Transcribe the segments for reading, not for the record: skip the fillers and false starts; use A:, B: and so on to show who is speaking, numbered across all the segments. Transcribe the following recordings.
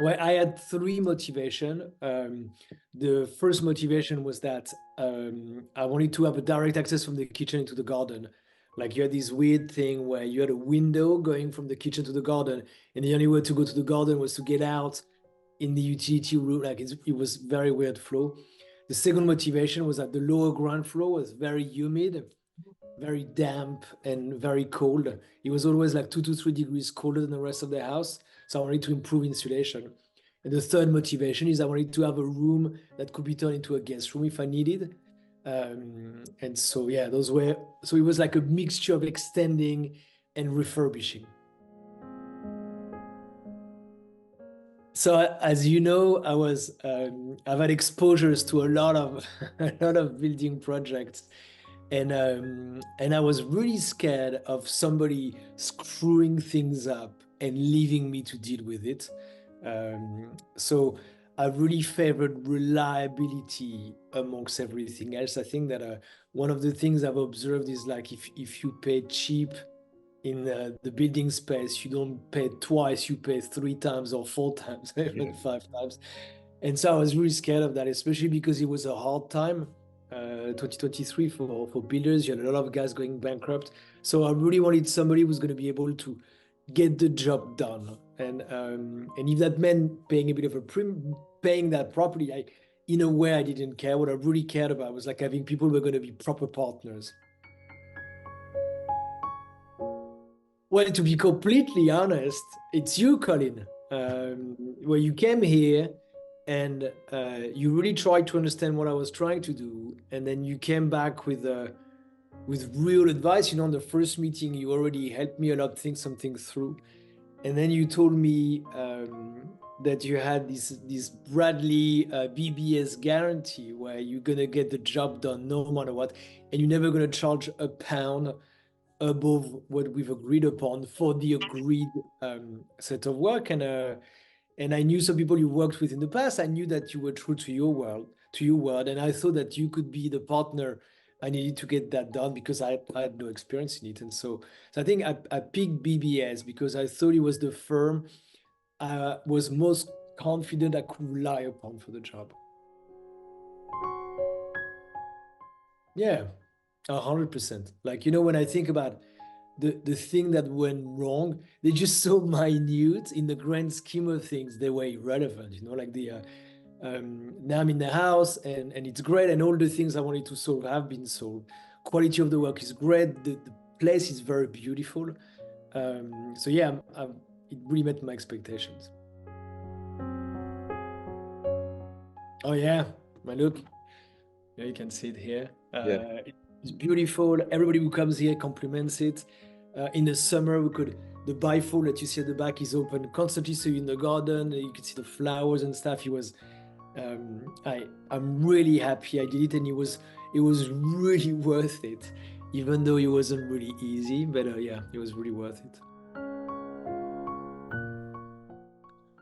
A: Well, I had three motivation. The first motivation was that I wanted to have a direct access from the kitchen into the garden. Like you had this weird thing where you had a window going from the kitchen to the garden, and the only way to go to the garden was to get out in the utility room. Like it was very weird flow. The second motivation was that the lower ground floor was very humid, very damp, and very cold. It was always like 2 to 3 degrees colder than the rest of the house. So I wanted to improve insulation. And the third motivation is I wanted to have a room that could be turned into a guest room if I needed. And so, yeah, so it was like a mixture of extending and refurbishing. So as you know, I've had exposures to a lot of a lot of building projects, and I was really scared of somebody screwing things up and leaving me to deal with it. So I really favored reliability amongst everything else. I think that one of the things I've observed is like if you pay cheap in the building space, you don't pay twice, you pay 3 times or 4 times, even
B: Yeah.
A: 5 times. And so I was really scared of that, especially because it was a hard time, 2023 for builders. You had a lot of guys going bankrupt. So I really wanted somebody who's going to be able to get the job done. And if that meant paying a bit of a paying that property, in a way I didn't care. What I really cared about was like having people who were going to be proper partners. Well, to be completely honest, it's you, Colin. Where you came here and you really tried to understand what I was trying to do, and then you came back with real advice. You know, in the first meeting, you already helped me a lot think something through, and then you told me that you had this Bradley BBS guarantee where you're gonna get the job done no matter what, and you're never gonna charge a pound above what we've agreed upon for the agreed set of work. And I knew some people you worked with in the past. I knew that you were true to your word, and I thought that you could be the partner I needed to get that done because I had no experience in it. And so I think I picked BBS because I thought it was the firm I was most confident I could rely upon for the job. Yeah, 100%. Like, you know, when I think about the thing that went wrong, they're just so minute in the grand scheme of things. They were irrelevant, you know, like now I'm in the house and it's great, and all the things I wanted to solve have been solved. Quality of the work is great. The place is very beautiful. So yeah, it really met my expectations. Oh yeah, my look. Yeah, you can see it here.
B: Yeah.
A: It's beautiful. Everybody who comes here compliments it. In the summer, the bifold that you see at the back is open constantly, so you're in the garden. You can see the flowers and stuff. I'm really happy I did it, and it was really worth it, even though it wasn't really easy. But yeah, it was really worth it.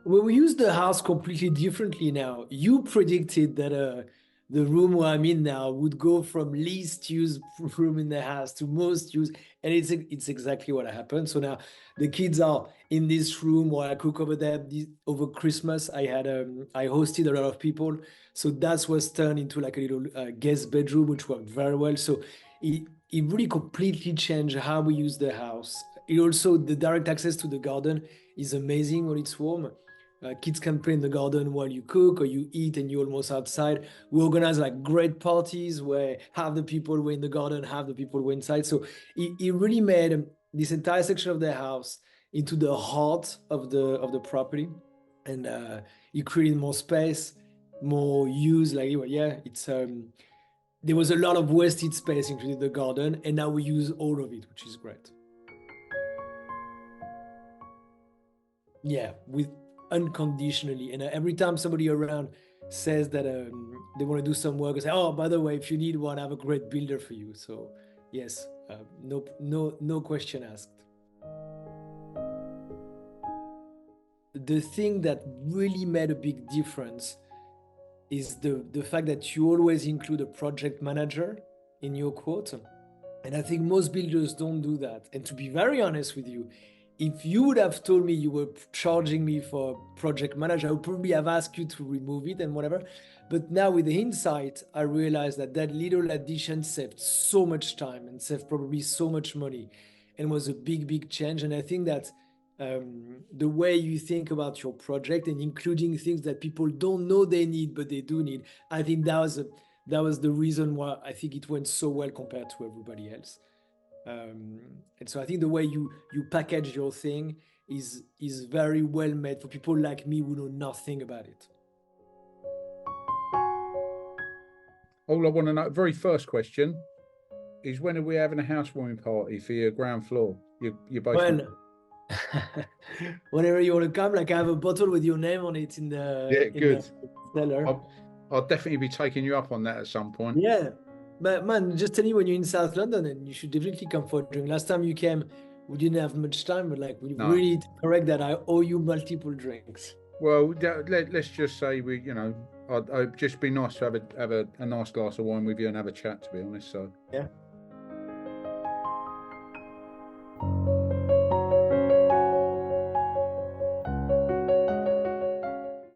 A: Well, we use the house completely differently now. You predicted that the room where I'm in now would go from least used room in the house to most used, and it's exactly what happened. So now the kids are in this room where I cook over there. Over Christmas, I hosted a lot of people, so that was turned into like a little guest bedroom, which worked very well. So it really completely changed how we use the house. It also the direct access to the garden is amazing when it's warm. Kids can play in the garden while you cook or you eat and you're almost outside. We organize like great parties where half the people were in the garden, half the people were inside. So it really made this entire section of the house into the heart of the property, and it created more space, more use. Like yeah, it's there was a lot of wasted space including the garden, and now we use all of it, which is great. Yeah, with unconditionally. And every time somebody around says that they want to do some work, I say, "Oh, by the way, if you need one, I have a great builder for you." So yes, no question asked. The thing that really made a big difference is the fact that you always include a project manager in your quote. And I think most builders don't do that. And to be very honest with you, if you would have told me you were charging me for project manager, I would probably have asked you to remove it and whatever. But now with the insight, I realized that that little addition saved so much time and saved probably so much money and was a big, big change. And I think that the way you think about your project and including things that people don't know they need, but they do need, I think that was the reason why I think it went so well compared to everybody else. And so I think the way you package your thing is very well made for people like me who know nothing about it.
B: All I want to know, very first question, is when are we having a housewarming party for your ground floor, your basement?
A: Well, whenever you want to come, like I have a bottle with your name on it in
B: Yeah, good.
A: the cellar.
B: I'll definitely be taking you up on that at some point.
A: Yeah, but man, just tell me when you're in South London, and you should definitely come for a drink. Last time you came, we didn't have much time, but like we really to correct that. I owe you multiple drinks.
B: Well, let's just say I'd just be nice to have a nice glass of wine with you and have a chat, to be honest. So
A: yeah.